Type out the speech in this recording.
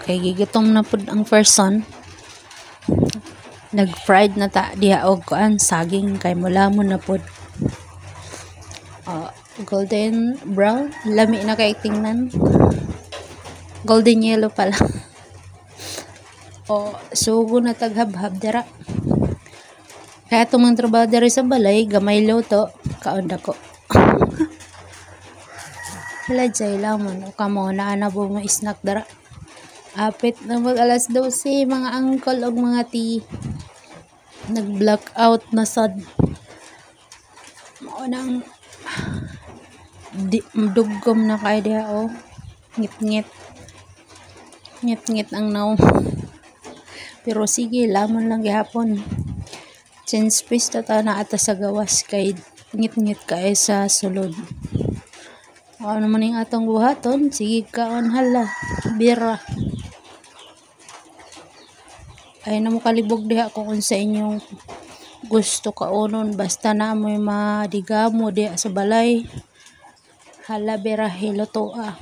kay gigitom na pud ang person. Nag-fried na ta diha og kuan saging kay mulamon na pud. Golden brown, lami na kay tingnan. Golden yellow pala. Sugo na taghab-hab dira. Kaya itong mga trabaho diri sa balay, gamay luto, kaon dako. Hilajay lamon, o kamo na anabo mo snack dara. Apit na mag alas 12, mga uncle o mga tea. Nag-blackout na sad. Mao nang dugom na kay diha o. Ngit-ngit. Ngit-ngit ang naw. Pero sige, lamon lang gihapon. Since pista ta na ata sa gawas kay ngit-ngit kay sa sulod. Ano man yung atong buhaton, sige kaon hala, bira. Ay na mo kalibog diha kung sa inyong gusto kaunon, basta na mo'y madigamo diha sa balay. Hala bira hilotoa.